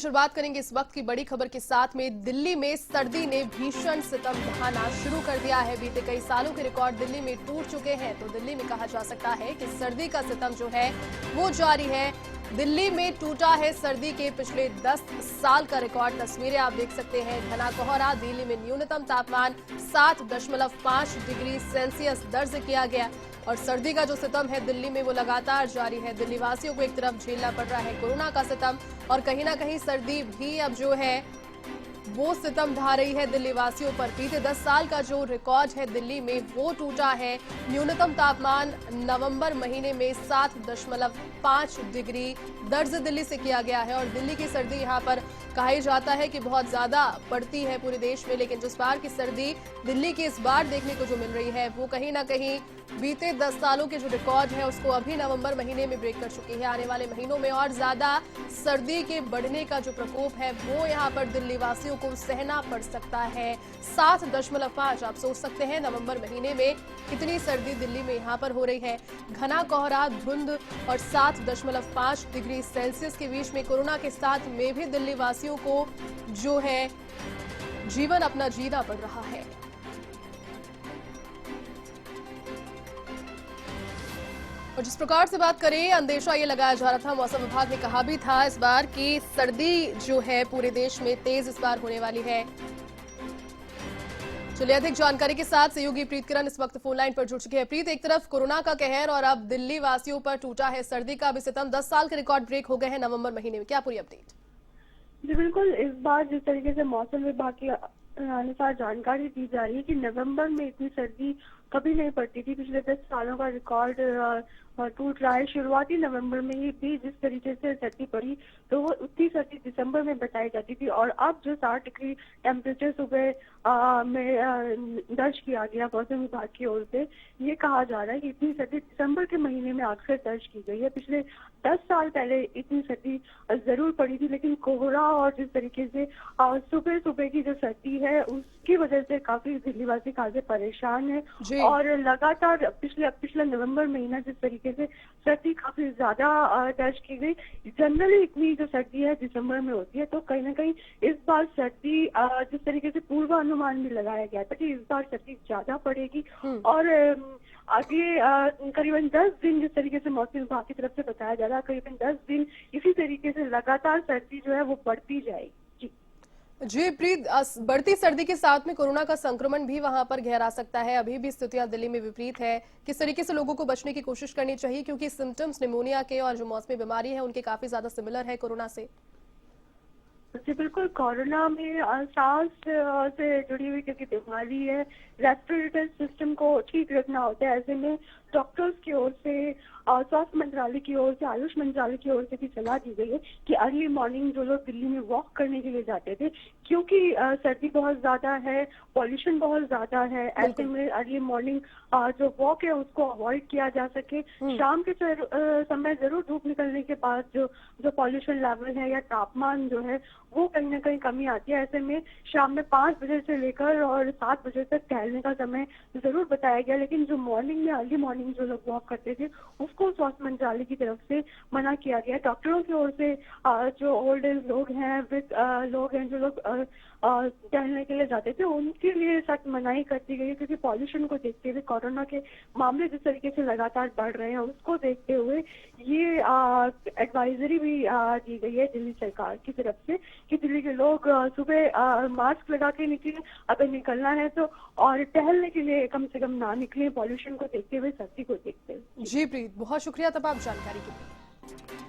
शुरुआत करेंगे इस वक्त की बड़ी खबर के साथ में। दिल्ली में सर्दी ने भीषण सितम ढहाना शुरू कर दिया है। बीते कई सालों के रिकॉर्ड दिल्ली में टूट चुके हैं, तो दिल्ली में कहा जा सकता है कि सर्दी का सितम जो है वो जारी है। दिल्ली में टूटा है सर्दी के पिछले 10 साल का रिकॉर्ड। तस्वीरें आप देख सकते हैं। घना कोहरा, दिल्ली में न्यूनतम तापमान 7.5 डिग्री सेल्सियस दर्ज किया गया और सर्दी का जो सितम है दिल्ली में वो लगातार जारी है। दिल्ली वासियों को एक तरफ झेलना पड़ रहा है कोरोना का सितम और कहीं ना कहीं सर्दी भी अब जो है वो सितम ढा रही है दिल्ली वासियों पर। बीते 10 साल का जो रिकॉर्ड है दिल्ली में वो टूटा है। न्यूनतम तापमान नवंबर महीने में 7.5 डिग्री दर्ज दिल्ली से किया गया है और दिल्ली की सर्दी यहाँ पर कहा ही जाता है कि बहुत ज्यादा पड़ती है पूरे देश में, लेकिन जिस बार की सर्दी दिल्ली की इस बार देखने को जो मिल रही है वो कहीं ना कहीं बीते 10 सालों के जो रिकॉर्ड है उसको अभी नवंबर महीने में ब्रेक कर चुकी है। आने वाले महीनों में और ज्यादा सर्दी के बढ़ने का जो प्रकोप है वो यहाँ पर दिल्ली वासियों को सहना पड़ सकता है। 7.5 आप सोच सकते हैं नवंबर महीने में कितनी सर्दी दिल्ली में यहाँ पर हो रही है। घना कोहरा, धुंध और 7.5 डिग्री सेल्सियस के बीच में कोरोना के साथ में भी दिल्ली वासियों को जो है जीवन अपना जीना पड़ रहा है। और जिस प्रकार से बात करें, अंदेशा ये लगाया जा रहा था, मौसम विभाग ने कहा भी था इस बार कि सर्दी जो है पूरे देश में तेज इस बार होने वाली है। चलिए अधिक जानकारी के साथ सहयोगी प्रीत किरण इस वक्त फोन लाइन पर जुड़ चुके हैं। प्रीत, एक तरफ कोरोना का कहर और अब दिल्ली वासियों पर टूटा है सर्दी का भी सितम। 10 साल के रिकॉर्ड ब्रेक हो गए हैं नवंबर महीने में, क्या पूरी अपडेट? जी बिल्कुल, इस बार जिस तरीके से मौसम विभाग के अनुसार जानकारी दी जा रही है कि नवंबर में इतनी सर्दी कभी नहीं पड़ती थी। पिछले 10 सालों का रिकॉर्ड टूट रहा है। शुरुआती नवंबर में ही भी जिस तरीके से सर्दी पड़ी तो वो उतनी सर्दी दिसंबर में बताई जाती थी और अब जो 60 डिग्री टेम्परेचर सुबह में दर्ज किया गया मौसम विभाग की ओर से, ये कहा जा रहा है कि इतनी सर्दी दिसंबर के महीने में अक्सर दर्ज की गई है। पिछले 10 साल पहले इतनी सर्दी जरूर पड़ी थी, लेकिन कोहरा और जिस तरीके से सुबह सुबह की जो सर्दी है उसकी वजह से काफी दिल्लीवासी खासे परेशान है और लगातार पिछला नवंबर महीना जिस तरीके से सर्दी काफी ज्यादा दर्ज की गई। जनरली इतनी जो सर्दी है दिसंबर में होती है, तो कहीं ना कहीं इस बार सर्दी जिस तरीके से पूर्वानुमान भी लगाया गया था कि इस बार सर्दी ज्यादा पड़ेगी और आगे करीबन 10 दिन जिस तरीके से मौसम विभाग की तरफ से बताया जा रहा है, करीबन 10 दिन इसी तरीके से लगातार सर्दी जो है वो बढ़ती जाएगी। जी प्रीत, बढ़ती सर्दी के साथ में कोरोना का संक्रमण भी वहां पर गहरा सकता है। अभी भी स्थितियां दिल्ली में विपरीत है। किस तरीके से लोगों को बचने की कोशिश करनी चाहिए, क्योंकि सिम्टम्स निमोनिया के और जो मौसमी बीमारी है उनके काफी ज्यादा सिमिलर है कोरोना से? जी बिल्कुल, कोरोना में सांस से जुड़ी हुई क्योंकि बीमारी है, रेस्पिरेटरी सिस्टम को ठीक रखना होता है। ऐसे में डॉक्टर्स की ओर से, स्वास्थ्य मंत्रालय की ओर से, आयुष मंत्रालय की ओर से भी सलाह दी गई है कि अर्ली मॉर्निंग जो लोग दिल्ली में वॉक करने के लिए जाते थे, क्योंकि सर्दी बहुत ज्यादा है, पॉल्यूशन बहुत ज्यादा है, ऐसे में अर्ली मॉर्निंग जो वॉक है उसको अवॉइड किया जा सके। शाम के समय जरूर धूप निकलने के बाद जो पॉल्यूशन लेवल है या तापमान जो है वो कहीं ना कहीं कमी आती है। ऐसे में शाम में 5 बजे से लेकर और 7 बजे तक टहलने का समय जरूर बताया गया, लेकिन जो मॉर्निंग में अर्ली मॉर्निंग जो लोग वॉक करते थे उसको स्वास्थ्य मंत्रालय की तरफ से मना किया गया। डॉक्टरों की ओर से जो ओल्ड एज लोग हैं, लोग हैं जो लोग टहलने के लिए जाते थे, उनके लिए सख्त मनाही कर दी गई है, क्योंकि पॉल्यूशन को देखते हुए, कोरोना के मामले जिस तरीके से लगातार बढ़ रहे हैं उसको देखते हुए ये एडवाइजरी भी दी गई है दिल्ली सरकार की तरफ से कि दिल्ली के लोग सुबह मास्क लगा के निकले अगर निकलना है तो, और टहलने के लिए कम से कम ना निकले पॉल्यूशन को देखते हुए, सर्दी को देखते हुए। जी प्रीत, बहुत शुक्रिया तब आप जानकारी के लिए।